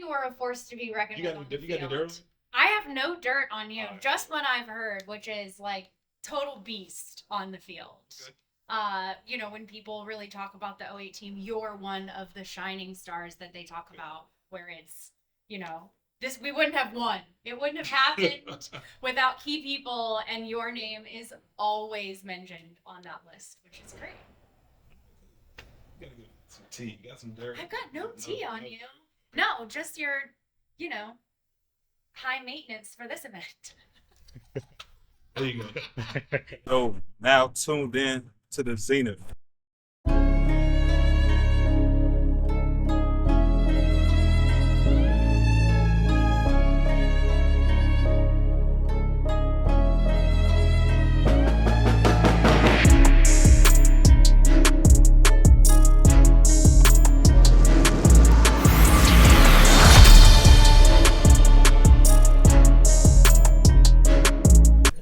you are a force to be reckoned with on the You got any field. dirt? I have no dirt on you, just what I've heard, which is like total beast on the field. Good. When people really talk about the '08 team, you're one of the shining stars that they talk about, where it's, this we wouldn't have won. It wouldn't have happened without key people, and your name is always mentioned on that list, which is great. You gotta get some tea. You got some dirt. I've got no tea on you. No, just your, high maintenance for this event. There you go. So now tuned in to the Zenith.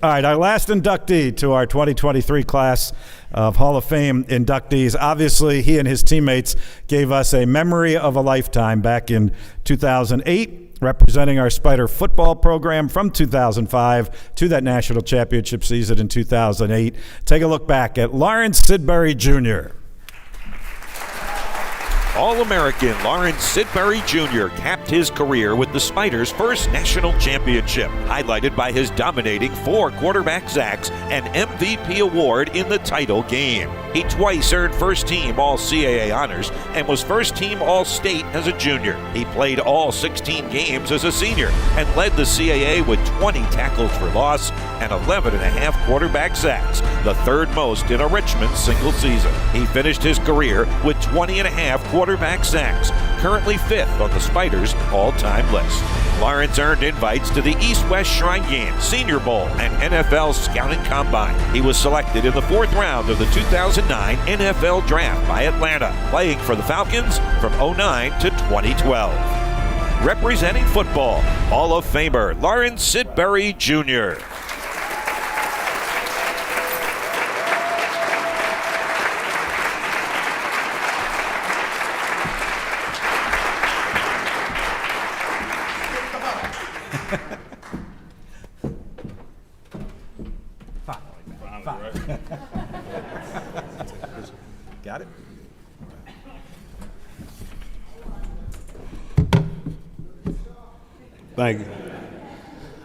All right, our last inductee to our 2023 class of Hall of Fame inductees. Obviously, he and his teammates gave us a memory of a lifetime back in 2008, representing our Spider football program from 2005 to that national championship season in 2008. Take a look back at Lawrence Sidbury Jr. All-American Lawrence Sidbury Jr. capped his career with the Spiders' first national championship, highlighted by his dominating 4 quarterback sacks and MVP award in the title game. He twice earned first-team All-CAA honors and was first-team All-State as a junior. He played all 16 games as a senior and led the CAA with 20 tackles for loss and 11.5 quarterback sacks, the third most in a Richmond single season. He finished his career with 20.5 quarterback sacks, currently 5th on the Spiders' all-time list. Lawrence earned invites to the East-West Shrine Game, Senior Bowl, and NFL Scouting Combine. He was selected in the 4th round of the 2009 NFL Draft by Atlanta, playing for the Falcons from 2009 to 2012. Representing football, Hall of Famer Lawrence Sidbury Jr. Got it? Thank you.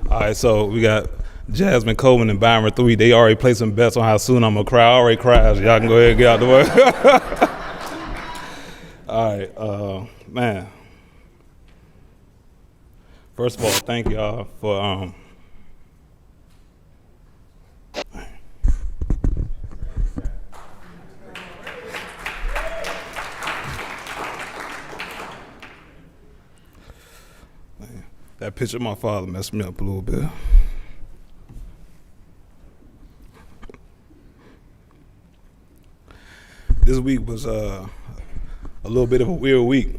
All right, so we got Jasmine Coleman and Byron 3. They already placed some bets on how soon I'm going to cry. I already cried, so y'all can go ahead and get out the way. All right, man. First of all, thank y'all for that picture of my father messed me up a little bit. This week was a little bit of a weird week.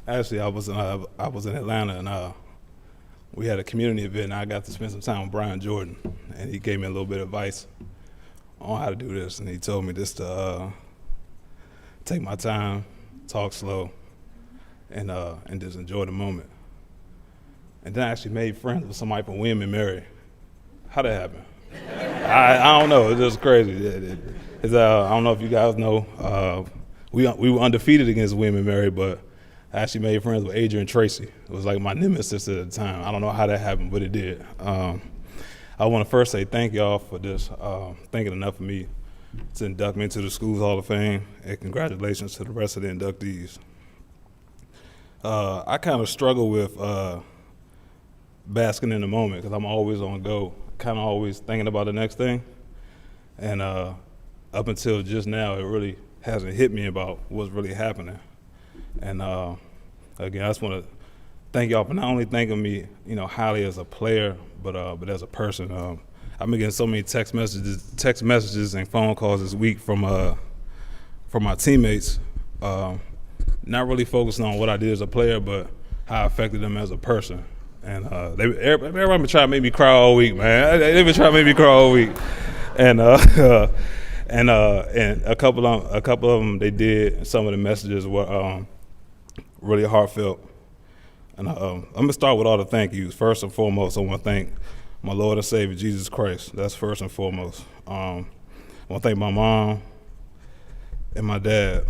Actually, I was in Atlanta, and we had a community event, and I got to spend some time with Brian Jordan, and he gave me a little bit of advice on how to do this, and he told me just to take my time, talk slow, and just enjoy the moment. And then I actually made friends with somebody from William and Mary. How'd that happen? I don't know. It's just crazy. I don't know if you guys know. We were undefeated against William and Mary, but I actually made friends with Adrian Tracy. It was like my nemesis at the time. I don't know how that happened, but it did. I want to first say thank y'all for this, thinking enough of me to induct me into the Schools Hall of Fame, and congratulations to the rest of the inductees. I kind of struggle with basking in the moment because I'm always on go, kind of always thinking about the next thing. And up until just now, it really hasn't hit me about what's really happening. And again, I just want to thank y'all for not only thanking me, highly as a player, but as a person. I've been getting so many text messages and phone calls this week from my teammates, not really focusing on what I did as a player, but how I affected them as a person. And everybody been trying to make me cry all week, man. They've been trying to make me cry all week. And a couple of them they did. Some of the messages were really heartfelt. And I'm going to start with all the thank yous. First and foremost, I want to thank my Lord and Savior, Jesus Christ. That's first and foremost. I want to thank my mom and my dad.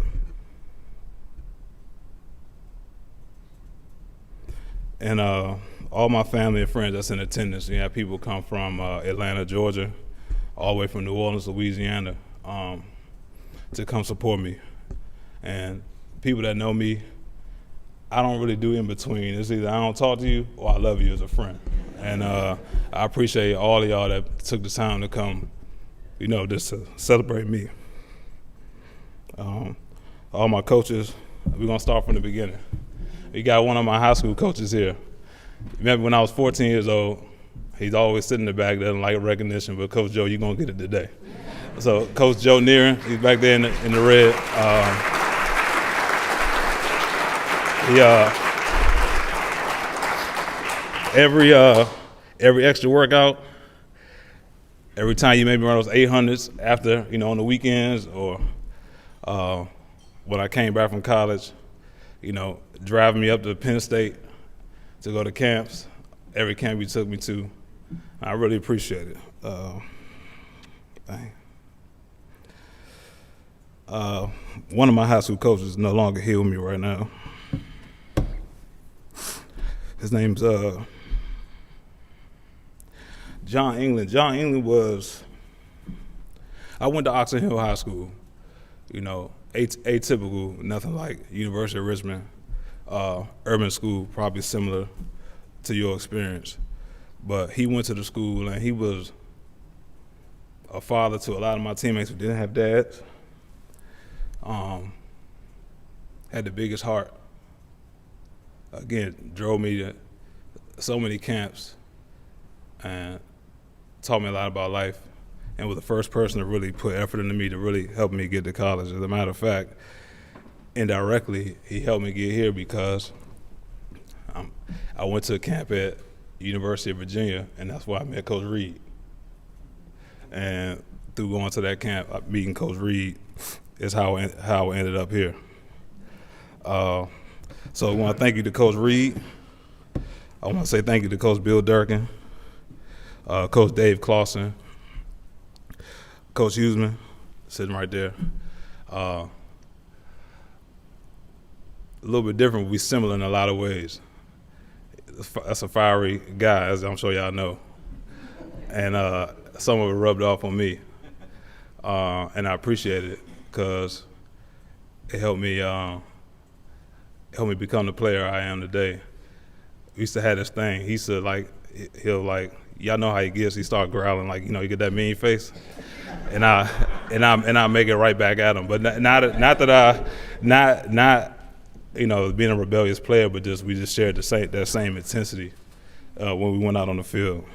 And all my family and friends that's in attendance. You have people come from Atlanta, Georgia, all the way from New Orleans, Louisiana, to come support me. And people that know me, I don't really do in between. It's either I don't talk to you or I love you as a friend. And I appreciate all of y'all that took the time to come, just to celebrate me. All my coaches, we're gonna start from the beginning. We got one of my high school coaches here. Remember when I was 14 years old, he's always sitting in the back, doesn't like recognition, but Coach Joe, you're gonna get it today. So Coach Joe Neering, he's back there in the red. Every extra workout, every time you maybe run those 800s after, on the weekends or when I came back from college, driving me up to Penn State to go to camps, every camp you took me to, I really appreciate it. One of my high school coaches is no longer here with me right now. His name's John England. John England I went to Oxon Hill High School, atypical, nothing like University of Richmond, urban school, probably similar to your experience. But he went to the school and he was a father to a lot of my teammates who didn't have dads. Had the biggest heart. Again, drove me to so many camps and taught me a lot about life, and was the first person to really put effort into me to really help me get to college. As a matter of fact, indirectly, he helped me get here because I went to a camp at University of Virginia, and that's where I met Coach Reed. And through going to that camp, meeting Coach Reed is how I ended up here. So I want to thank you to Coach Reed. I want to say thank you to Coach Bill Durkin, Coach Dave Clausen, Coach Huseman, sitting right there. A little bit different, but we similar in a lot of ways. That's a fiery guy, as I'm sure y'all know. And some of it rubbed off on me. And I appreciate it because it helped me become the player I am today. We used to have this thing. He used to y'all know how he gets. He start growling you get that mean face, and I make it right back at him. But not being a rebellious player, but we just shared that same intensity when we went out on the field.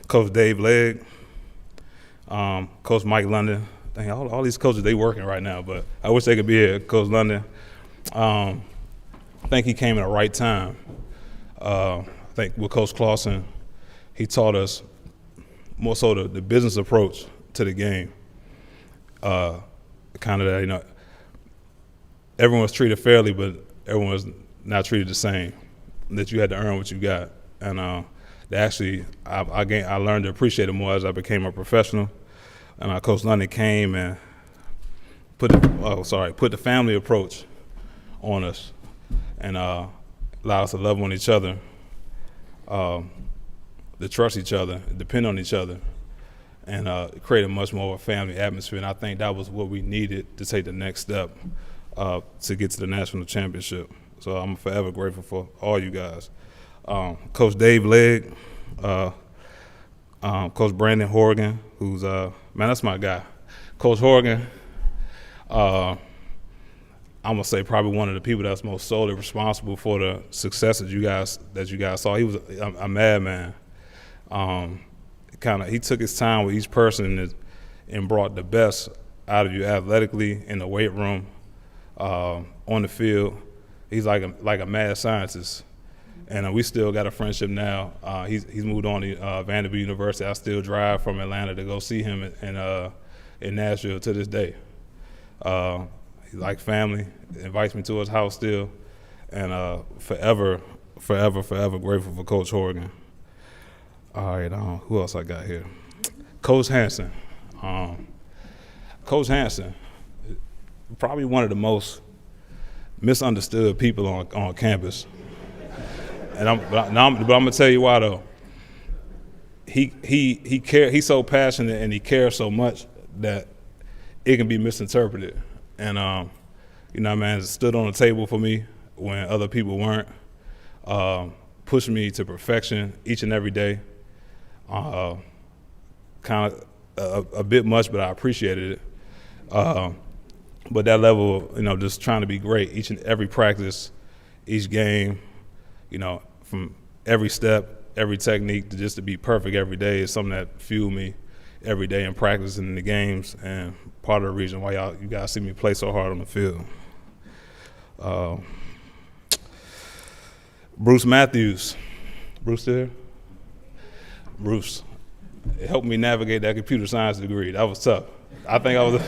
Coach Dave Legg, Coach Mike London. Dang, all these coaches, they working right now, but I wish they could be here. Coach London. I think he came at the right time. I think with Coach Clausen, he taught us more so the business approach to the game. Kind of that, everyone's treated fairly, but everyone's not treated the same. That you had to earn what you got, and I learned to appreciate it more as I became a professional. And Coach London came and put the family approach on us, and allowed us to love on each other, to trust each other, depend on each other, and create a much more of a family atmosphere. And I think that was what we needed to take the next step to get to the national championship. So I'm forever grateful for all you guys. Coach Dave Legg, Coach Brandon Horgan, who's that's my guy. Coach Horgan, I'm gonna say probably one of the people that's most solely responsible for the success that you guys saw. He was a madman. He took his time with each person and brought the best out of you athletically in the weight room, on the field. He's like a mad scientist, and we still got a friendship now. He's moved on to Vanderbilt University. I still drive from Atlanta to go see him in Nashville to this day. He's like family. Invites me to his house still, and forever grateful for Coach Horgan. All right, who else I got here? Coach Hansen. Coach Hansen, probably one of the most misunderstood people on campus. And I'm gonna tell you why though. He's so passionate and he cares so much that it can be misinterpreted. And man, stood on the table for me when other people weren't. Pushed me to perfection each and every day. Kind of a bit much, but I appreciated it. But that level, just trying to be great each and every practice, each game, from every step, every technique to be perfect every day is something that fueled me every day in practice and in the games, and part of the reason why you guys see me play so hard on the field. Bruce Matthews. Bruce there? Bruce. It helped me navigate that computer science degree. That was tough. I think I was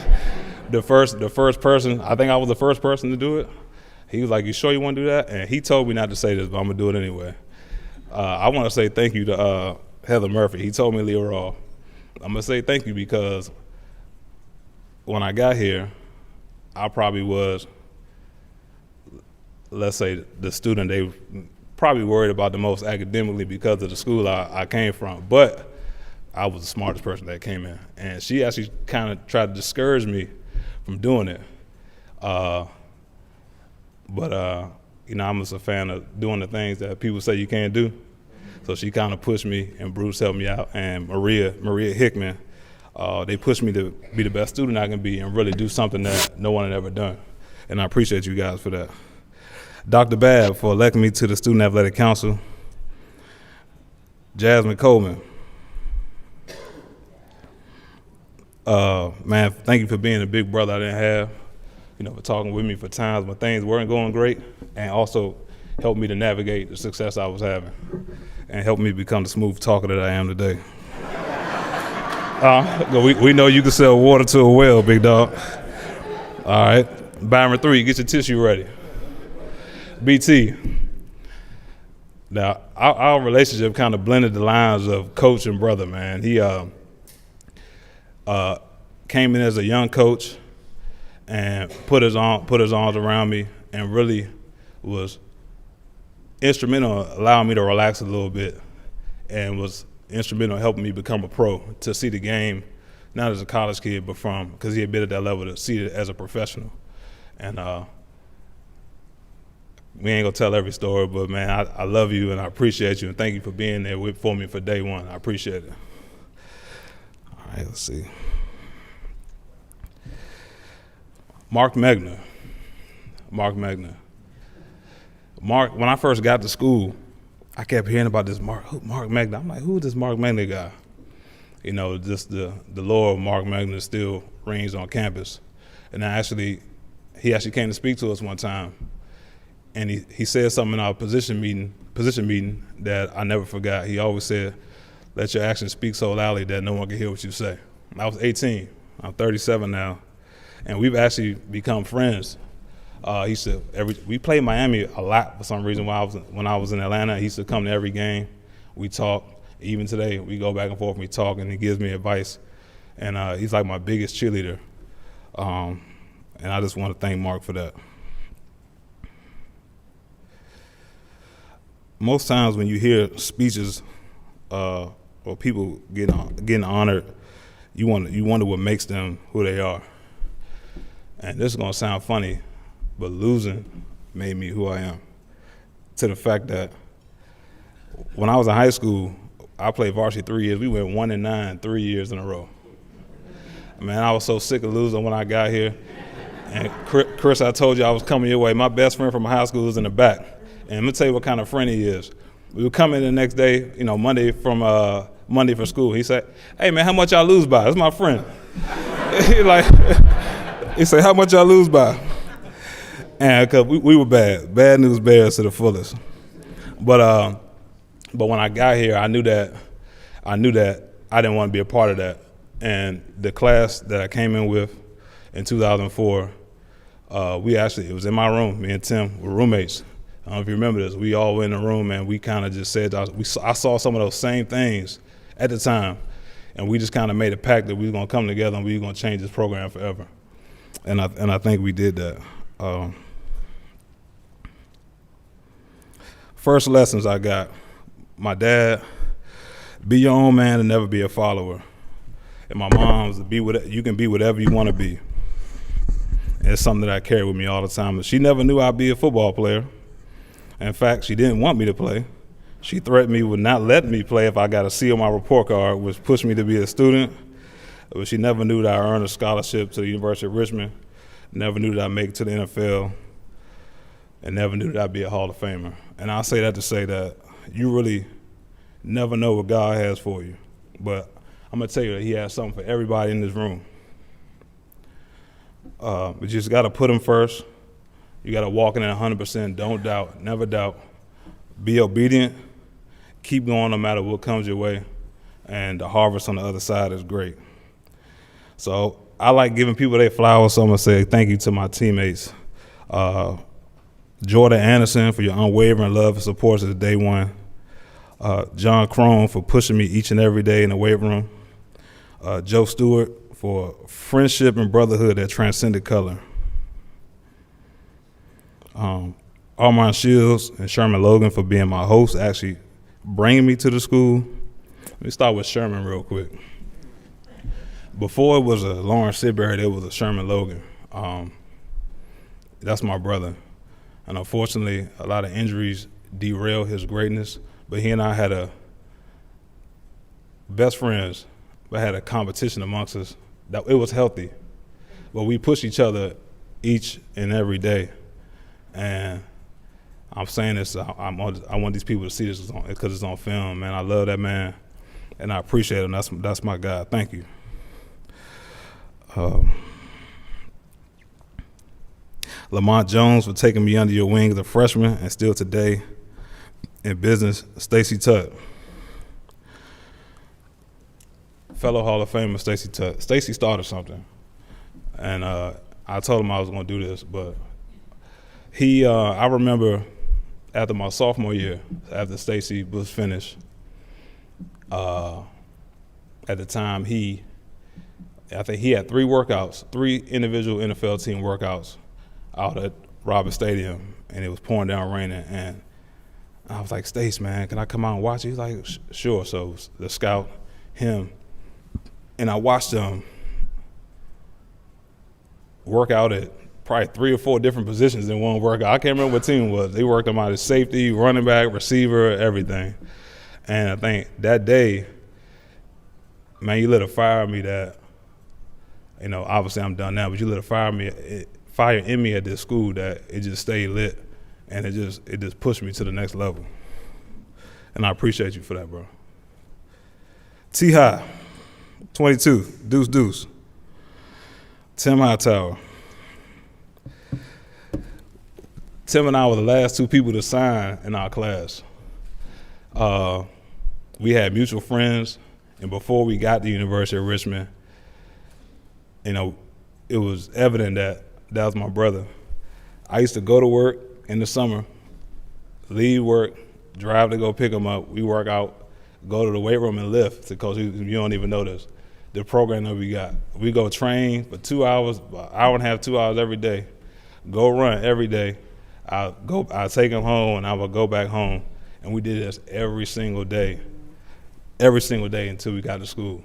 the first person. I think I was the first person to do it. He was like, "You sure you want to do that?" And he told me not to say this, but I'm gonna do it anyway. I want to say thank you to Heather Murphy. He told me to leave her off. I'm gonna say thank you because when I got here, I probably was, let's say, the student they probably worried about the most academically because of the school I came from. But I was the smartest person that came in, and she actually kind of tried to discourage me from doing it. But I'm just a fan of doing the things that people say you can't do. So she kind of pushed me, and Bruce helped me out, and Maria Hickman. They pushed me to be the best student I can be and really do something that no one had ever done. And I appreciate you guys for that. Dr. Babb for electing me to the Student Athletic Council. Jasmine Coleman. Man, thank you for being a big brother I didn't have, for talking with me for times when things weren't going great, and also helped me to navigate the success I was having, and helped me become the smooth talker that I am today. We know you can sell water to a well, big dog. All right, Byron 3, get your tissue ready. BT. Now, our relationship kind of blended the lines of coach and brother, man. He came in as a young coach and put his arms around me and really was instrumental in allowing me to relax a little bit, and was instrumental in helping me become a pro, to see the game not as a college kid, but because he had been at that level, to see it as a professional. And we ain't gonna tell every story, but man, I love you and I appreciate you, and thank you for being there for me for day one. I appreciate it. All right, let's see. Mark Megner. Mark, when I first got to school, I kept hearing about this Mark Megner. I'm like, who is this Mark Megner guy? Just the lore of Mark Megner still rings on campus. And he actually came to speak to us one time, and he said something in our position meeting that I never forgot. He always said, "Let your actions speak so loudly that no one can hear what you say." I was 18. I'm 37 now, and we've actually become friends. He said we played Miami a lot for some reason when I was in Atlanta. He used to come to every game. We talk. Even today, we go back and forth and we talk, and he gives me advice. And he's like my biggest cheerleader. And I just want to thank Mark for that. Most times when you hear speeches or people getting honored, you wonder what makes them who they are. And this is gonna sound funny, but losing made me who I am. To the fact that when I was in high school, I played varsity 3 years. We went 1-9 3 years in a row. Man, I was so sick of losing when I got here. And Chris, I told you I was coming your way. My best friend from high school was in the back. And I'm gonna tell you what kind of friend he is. We would come in the next day, Monday for school. He said, "Hey man, how much y'all lose by?" That's my friend. He said, "How much y'all lose by?" And cause we were bad news bears to the fullest. But when I got here, I knew that I didn't want to be a part of that. And the class that I came in with in 2004, it was in my room. Me and Tim were roommates. I don't know if you remember this. We all went in the room and we kind of just said, I saw some of those same things at the time, and we just kind of made a pact that we were going to come together and we were going to change this program forever. And I think we did that. First lessons I got, my dad, be your own man and never be a follower. And my mom's, you can be whatever you want to be. And it's something that I carry with me all the time. She never knew I'd be a football player. In fact, she didn't want me to play. She threatened me with not letting me play if I got a C on my report card, which pushed me to be a student. But she never knew that I earned a scholarship to the University of Richmond, never knew that I'd make it to the NFL, and never knew that I'd be a Hall of Famer. And I say that to say that you really never know what God has for you. But I'm going to tell you that he has something for everybody in this room. But you just got to put him first. You got to walk in it 100%. Don't doubt. Never doubt. Be obedient. Keep going no matter what comes your way. And the harvest on the other side is great. So I like giving people their flowers, so I'm going to say thank you to my teammates. Jordan Anderson for your unwavering love and support since day one. John Crone for pushing me each and every day in the weight room. Joe Stewart for friendship and brotherhood that transcended color. Armand Shields and Sherman Logan for being my host, actually bringing me to the school. Let me start with Sherman real quick. Before it was a Lawrence Sidbury, there was a Sherman Logan. That's my brother. And unfortunately, a lot of injuries derailed his greatness. But he and I had a best friends, but had a competition amongst us. That it was healthy, but we pushed each other each and every day. And I'm saying this, I want these people to see this because it's on film, man. I love that man, and I appreciate him. That's my guy. Thank you. Lamont Jones for taking me under your wing as a freshman, and still today in business. Stacy Tutt, fellow Hall of Famer Stacy Tutt. Stacy started something, and I told him I was going to do this, but I remember after my sophomore year, after Stacy was finished, at the time I think he had 3 workouts, 3 individual NFL team workouts out at Robert Stadium, and it was pouring down raining, and I was like, Stace, man, can I come out and watch it? He's like, sure. So the scout, him, and I watched them work out at probably 3 or 4 different positions in one workout. I can't remember what team it was. They worked them out as safety, running back, receiver, everything. And I think that day, man, you lit a fire in me that, obviously I'm done now, but you lit a fire in me at this school that it just stayed lit, and it just pushed me to the next level. And I appreciate you for that, bro. T-High, 22, deuce. Tim Hightower. Tim and I were the last 2 people to sign in our class. We had mutual friends, and before we got to the University of Richmond, it was evident that was my brother. I used to go to work in the summer, leave work, drive to go pick him up. We work out, go to the weight room and lift, because you don't even know this. The program that we got. We go train for 2 hours, an hour and a half, 2 hours every day, go run every day. I'll take him home, and I will go back home. And we did this every single day until we got to school.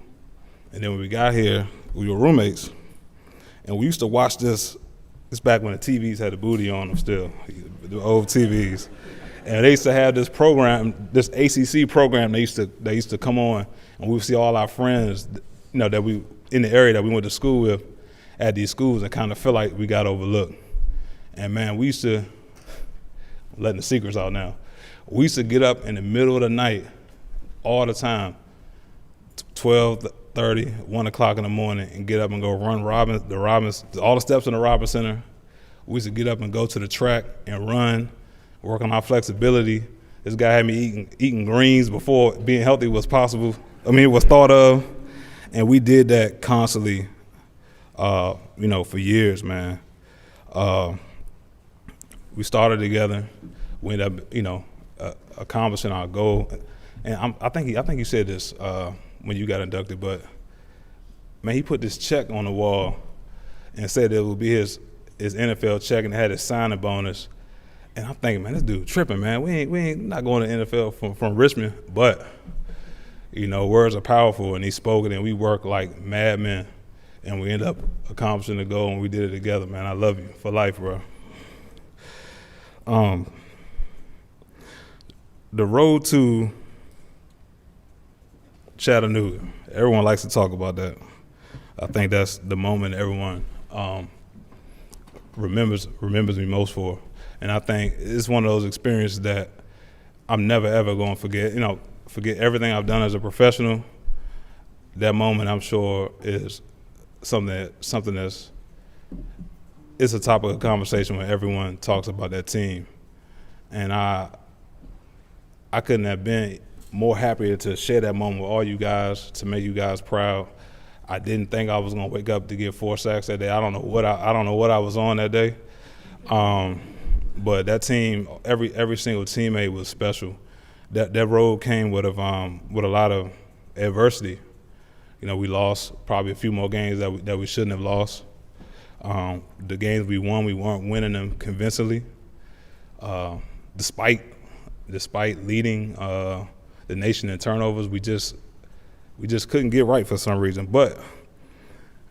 And then when we got here, we were roommates. And we used to watch this back when the TVs had the booty on them still, the old TVs. And they used to have this program, this ACC program they used to come on, and we would see all our friends, that we in the area that we went to school with at these schools, and kind of feel like we got overlooked. And man, we used to, letting the secrets out now, we used to get up in the middle of the night all the time, 12:30, 1 o'clock in the morning, and get up and go run all the steps in the Robbins Center. We used to get up and go to the track and run, work on our flexibility. This guy had me eating greens before being healthy was possible. Was thought of. And we did that constantly, for years, man. We started together. we ended up, accomplishing our goal. And I think you said this when you got inducted, but man, he put this check on the wall and said it would be his NFL check, and had his signing bonus. And I'm thinking, man, this dude tripping, man. We ain't not going to NFL from Richmond, but words are powerful, and he spoke it, and we worked like madmen, and we ended up accomplishing the goal, and we did it together, man. I love you for life, bro. The road to Chattanooga, everyone likes to talk about that. I think that's the moment everyone remembers me most for. And I think it's one of those experiences that I'm never, ever going to forget. Forget everything I've done as a professional. That moment, I'm sure, is something that's it's a topic of conversation when everyone talks about that team. And I couldn't have been more happier to share that moment with all you guys, to make you guys proud. I didn't think I was going to wake up to get 4 sacks that day. I don't know what I was on that day. But that team, every single teammate was special. That road came with a lot of adversity. We lost probably a few more games that we shouldn't have lost. The games we won, we weren't winning them convincingly. Despite leading the nation in turnovers, we just couldn't get right for some reason. But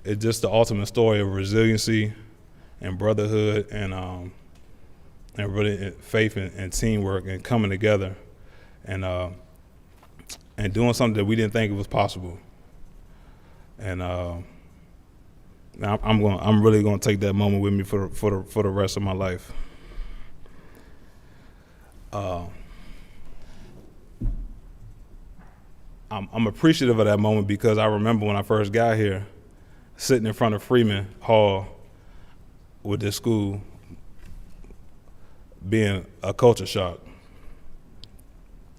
it's just the ultimate story of resiliency and brotherhood and really faith and teamwork and coming together and doing something that we didn't think it was possible. And I'm really gonna take that moment with me for the rest of my life. I'm appreciative of that moment because I remember when I first got here, sitting in front of Freeman Hall with this school, being a culture shock.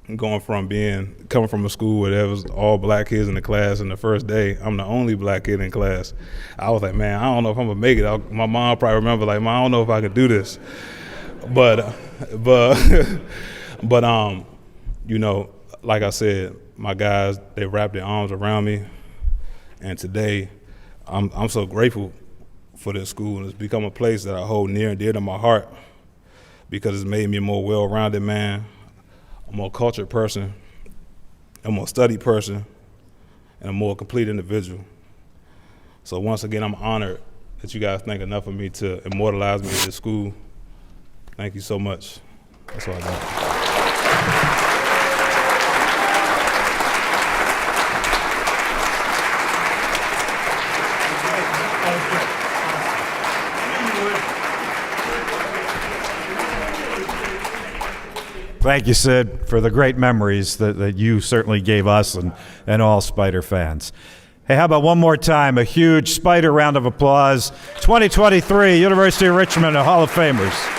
Coming from a school where there was all black kids in the class, and the first day, I'm the only black kid in class. I was like, man, I don't know if I'm gonna make it. My mom probably remember, like, I don't know if I could do this. But like I said, my guys, they wrapped their arms around me, and today, I'm so grateful for this school, and it's become a place that I hold near and dear to my heart because it's made me a more well-rounded man, a more cultured person, a more studied person, and a more complete individual. So once again, I'm honored that you guys think enough of me to immortalize me at this school. Thank you so much. That's all I got. Thank you, Sid, for the great memories that you certainly gave us and all Spider fans. Hey, how about one more time, a huge Spider round of applause. 2023 University of Richmond Hall of Famers.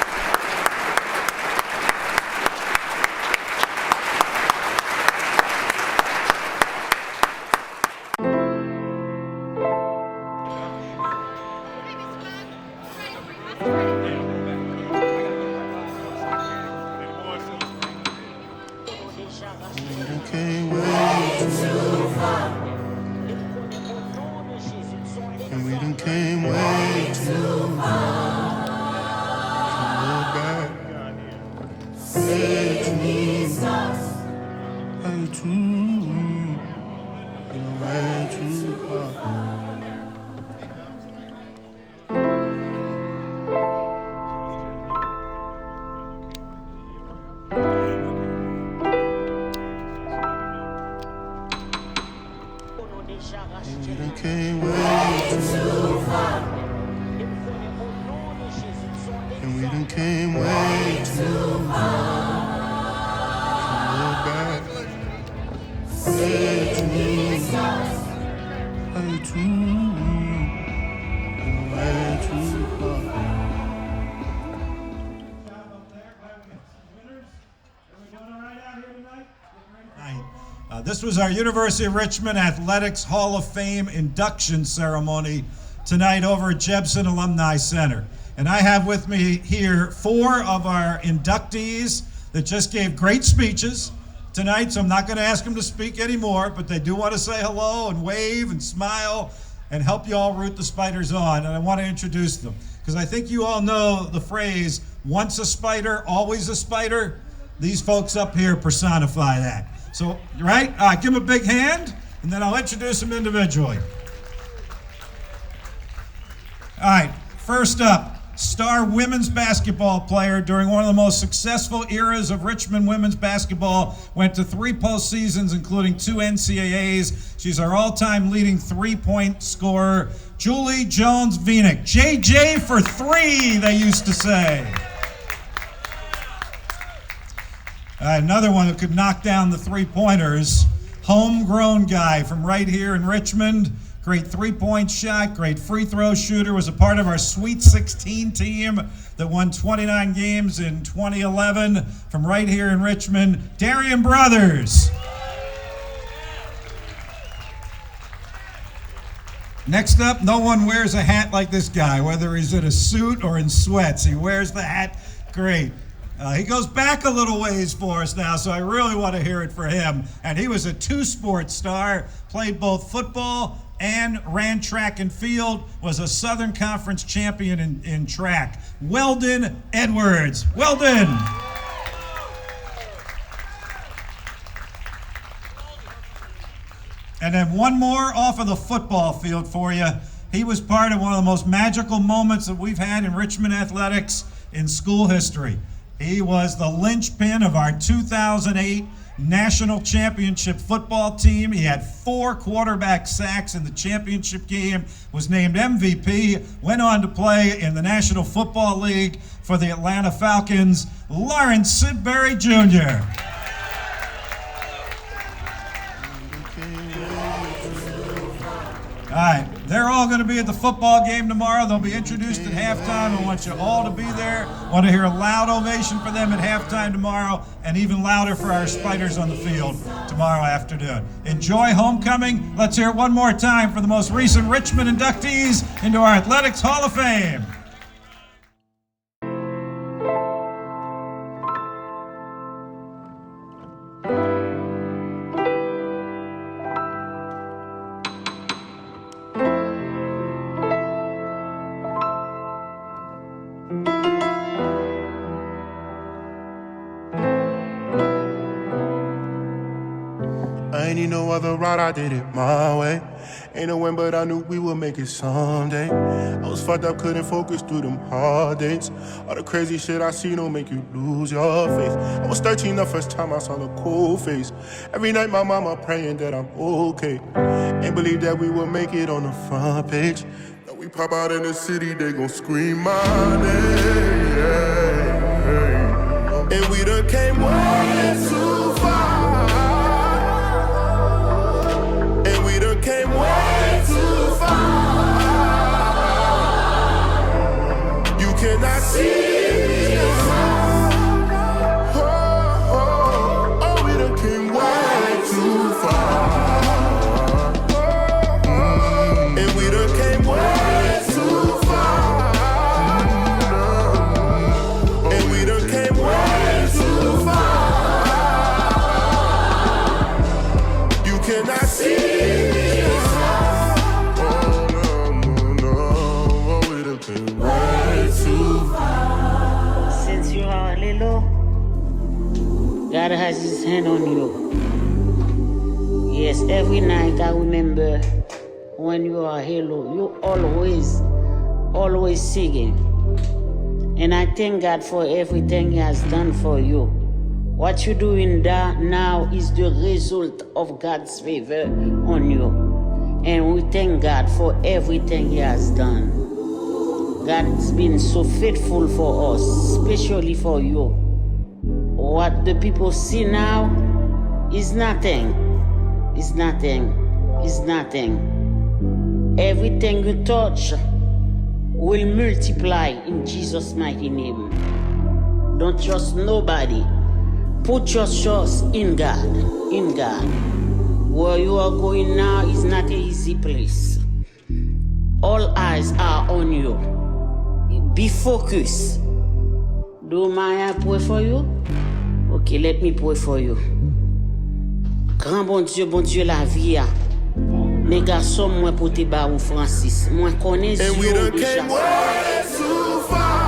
This was our University of Richmond Athletics Hall of Fame induction ceremony tonight over at Jebsen Alumni Center. And I have with me here 4 of our inductees that just gave great speeches tonight, so I'm not going to ask them to speak anymore, but they do want to say hello and wave and smile and help you all root the Spiders on. And I want to introduce them because I think you all know the phrase, once a Spider, always a Spider. These folks up here personify that. So, right? All right, give them a big hand, and then I'll introduce them individually. All right, first up, star women's basketball player during one of the most successful eras of Richmond women's basketball, went to 3 postseasons, including 2 NCAAs. She's our all-time leading three-point scorer, Julie Jones-Vinik. JJ for 3, they used to say. Another one who could knock down the three-pointers, homegrown guy from right here in Richmond. Great three-point shot, great free throw shooter, was a part of our Sweet 16 team that won 29 games in 2011 from right here in Richmond, Darian Brothers. Next up, no one wears a hat like this guy, whether he's in a suit or in sweats. He wears the hat great. He goes back a little ways for us now, so I really want to hear it for him. And he was a 2-sport star, played both football and ran track and field, was a Southern Conference champion in track. Weldon Edwards. Weldon. And then one more off of the football field for you. He was part of one of the most magical moments that we've had in Richmond athletics in school history. He was the linchpin of our 2008 national championship football team. He had 4 quarterback sacks in the championship game, was named MVP, went on to play in the National Football League for the Atlanta Falcons, Lawrence Sidbury Jr. All right, they're all going to be at the football game tomorrow. They'll be introduced at halftime. I want you all to be there. I want to hear a loud ovation for them at halftime tomorrow, and even louder for our Spiders on the field tomorrow afternoon. Enjoy homecoming. Let's hear it one more time for the most recent Richmond inductees into our Athletics Hall of Fame. I ain't need no other route, I did it my way. Ain't no win, but I knew we would make it someday. I was fucked up, couldn't focus through them hard days. All the crazy shit I see don't make you lose your faith. I was 13 the first time I saw the cold face. Every night my mama praying that I'm okay. Ain't believe that we would make it on the front page. Now we pop out in the city, they gon' scream my name. And we done came way too far. Came way too far. You cannot see us. Oh, we done came way too far. And we done came way too far. And we done came way too far. You cannot see. Since you are little, God has his hand on you. Yes, every night I remember when you are little, you always singing. And I thank God for everything he has done for you. What you're doing now is the result of God's favor on you. And we thank God for everything he has done. God's been so faithful for us, especially for you. What the people see now is nothing. It's nothing. It's nothing. Everything you touch will multiply in Jesus' mighty name. Don't trust nobody. Put your trust in God. In God. Where you are going now is not an easy place. All eyes are on you. Be focused. Do I pray for you? Okay, let me pray for you. Grand bon Dieu la vie. Mes garçons, moi pour te ba ou Francis. Moi connais Dieu déjà.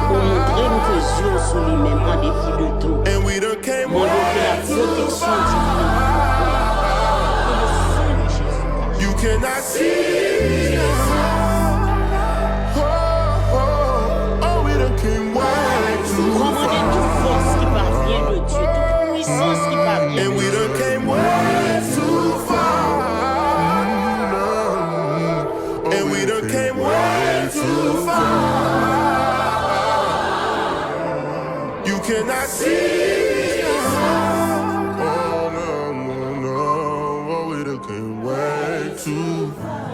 Pour montrer que Dieu sous lui-même en dépit de tout. Mon Dieu, que la protection divine. You cannot see. Commandez toute force qui parvient de Dieu, toute puissance qui parvient de Dieu. And we done came way too far. And we done came way too far. You cannot see. Oh no, no, no. Oh, we done came way too far.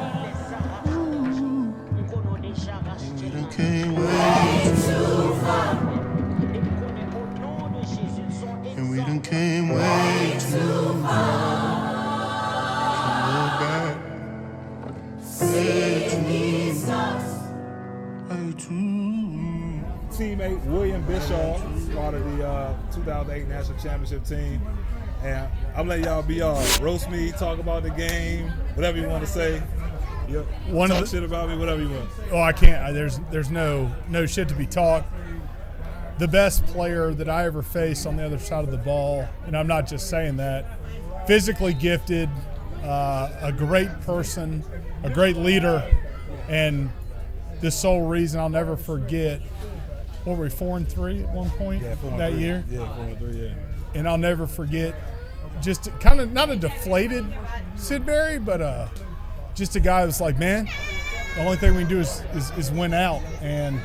We done came way too far. And we done came way too far. Look back. Way too. Teammate William Bishaw, part of the 2008 National Championship team. And I'm letting y'all be y'all. Roast me, talk about the game, whatever you want to say. Yep. Talk shit about me, whatever you want. Oh, I can't. There's no shit to be talked. The best player that I ever faced on the other side of the ball, and I'm not just saying that, physically gifted, a great person, a great leader, and the sole reason I'll never forget, what were we, 4-3 at one point that year? Yeah, 4-3, yeah. And I'll never forget, just kind of not a deflated Sid Barry, but just a guy who was like, man, the only thing we can do is win out. And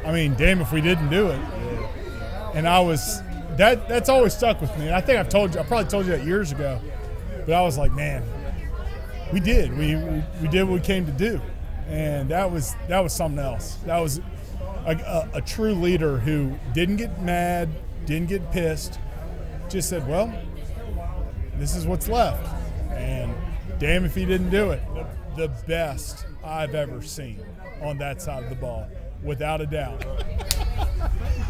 I mean, damn if we didn't do it. And I was, that's always stuck with me. And I think I probably told you that years ago. But I was like, man, we did. We did what we came to do. And that was something else. That was a true leader who didn't get mad, didn't get pissed, just said, well, this is what's left. And damn if he didn't do it. The best I've ever seen on that side of the ball, without a doubt. All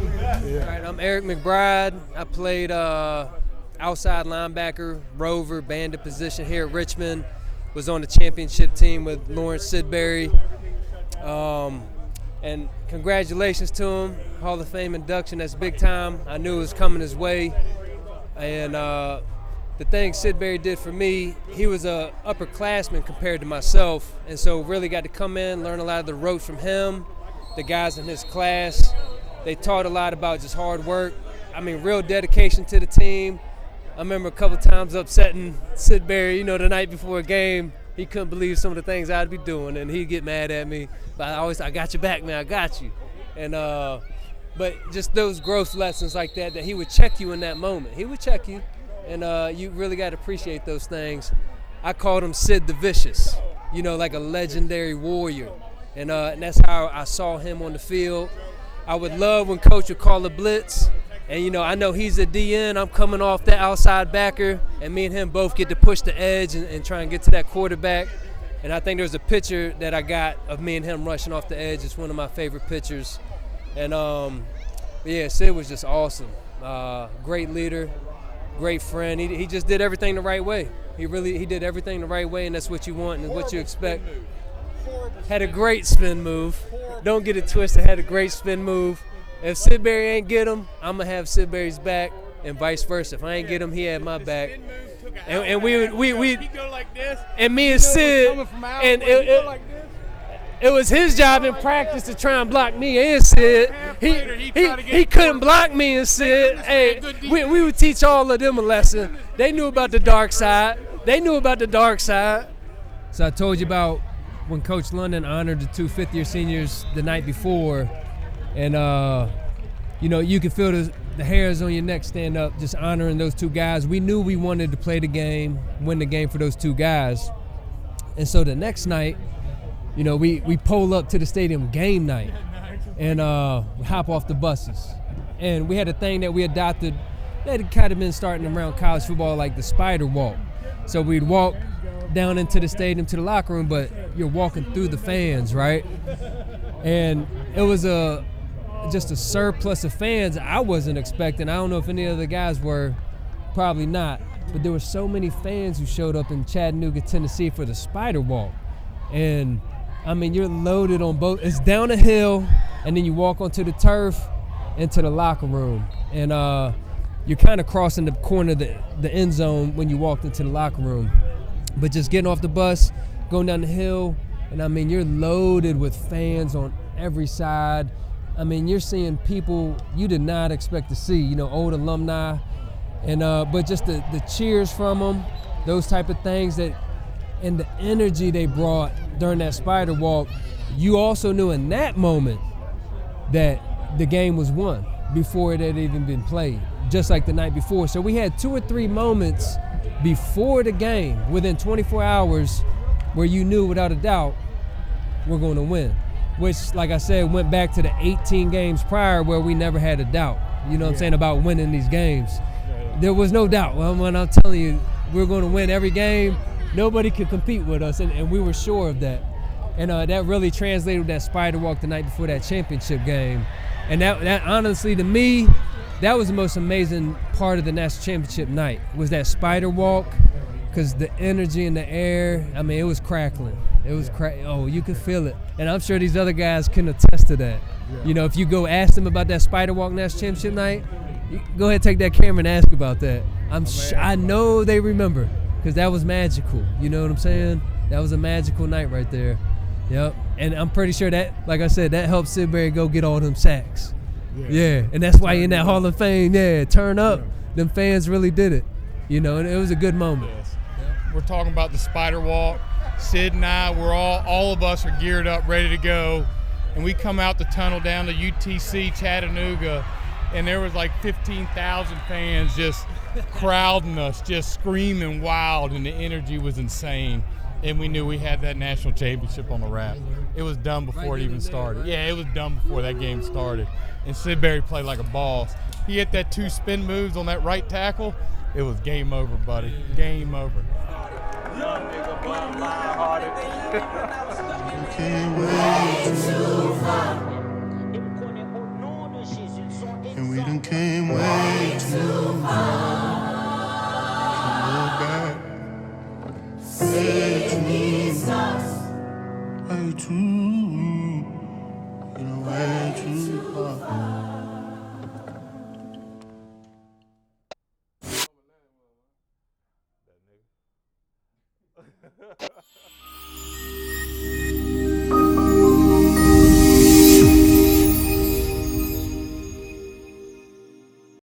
right, I'm Eric McBride. I played outside linebacker, rover, bandit position here at Richmond. Was on the championship team with Lawrence Sidbury. And congratulations to him. Hall of Fame induction, that's big time. I knew it was coming his way. And the thing Sidbury did for me, he was a upperclassman compared to myself. And so really got to come in, learn a lot of the ropes from him, the guys in his class. They taught a lot about just hard work. I mean, real dedication to the team. I remember a couple times upsetting Sidbury, the night before a game. He couldn't believe some of the things I'd be doing, and he'd get mad at me. But I got your back, man, I got you. And but just those growth lessons like that he would check you in that moment. He would check you, and you really got to appreciate those things. I called him Sid the Vicious, like a legendary warrior. And that's how I saw him on the field. I would love when Coach would call a blitz. And, I know he's a DN. I'm coming off that outside backer. And me and him both get to push the edge and try and get to that quarterback. And I think there's a picture that I got of me and him rushing off the edge. It's one of my favorite pictures. And, yeah, Sid was just awesome. Great leader, great friend. He just did everything the right way. He did everything the right way, and that's what you want and what you expect. Had a great spin move. Don't get it twisted. Had a great spin move. If Sidbury ain't get him, I'm going to have Sidbury's back, and vice versa. If I ain't get him, he had my back. And we and me and Sid, and it was his job in practice to try and block me and Sid. He couldn't block me and Sid. Hey, we would teach all of them a lesson. They knew about the dark side. So I told you about when Coach London honored the two fifth-year seniors the night before. And, you can feel the hairs on your neck stand up just honoring those two guys. We knew we wanted to play the game, win the game for those two guys. And so the next night, we pull up to the stadium game night and we hop off the buses. And we had a thing that we adopted that had kind of been starting around college football, like the spider walk. So we'd walk down into the stadium to the locker room, but you're walking through the fans, right? And it was a just a surplus of fans I wasn't expecting. I don't know if any other guys were, probably not. But there were so many fans who showed up in Chattanooga, Tennessee for the Spider Walk. And, I mean, you're loaded on both. It's down a hill, and then you walk onto the turf into the locker room. And you're kind of crossing the corner of the end zone when you walked into the locker room. But just getting off the bus, going down the hill, and, I mean, you're loaded with fans on every side. I mean, you're seeing people you did not expect to see, you know, old alumni. And but just the cheers from them, those type of things and the energy they brought during that Spider Walk, you also knew in that moment that the game was won before it had even been played, just like the night before. So we had 2 or 3 moments before the game, within 24 hours, where you knew without a doubt we're going to win, which, like I said, went back to the 18 games prior where we never had a doubt, you know what I'm saying, about winning these games. There was no doubt. Well, when I'm telling you we're going to win every game, nobody could compete with us, and we were sure of that. And that really translated with that Spider Walk the night before that championship game. And that honestly, to me, that was the most amazing part of the national championship night, was that Spider Walk, because the energy in the air, I mean, it was crackling. It was you could feel it. And I'm sure these other guys can attest to that. You know, if you go ask them about that Spider Walk national championship night, go ahead, take that camera and ask about that. I know they remember, because that was magical. You know what I'm saying? That was a magical night right there. Yep. And I'm pretty sure that, like I said, that helped Sidbury go get all them sacks. Yeah. And that's why in that Hall of Fame, turn up. Them fans really did it. You know, and it was a good moment. Yes. We're talking about the Spider Walk. Sid and I, all of us are geared up, ready to go. And we come out the tunnel down to UTC Chattanooga, and there was like 15,000 fans just crowding us, just screaming wild, and the energy was insane. And we knew we had that national championship on the wrap. It was done before it even started. Yeah, it was done before that game started. And Sidbury played like a boss. He hit that 2 spin moves on that right tackle. It was game over, buddy. Game over. Can't wait too far. And we done came way too far. Look back. Way too far. That nigga.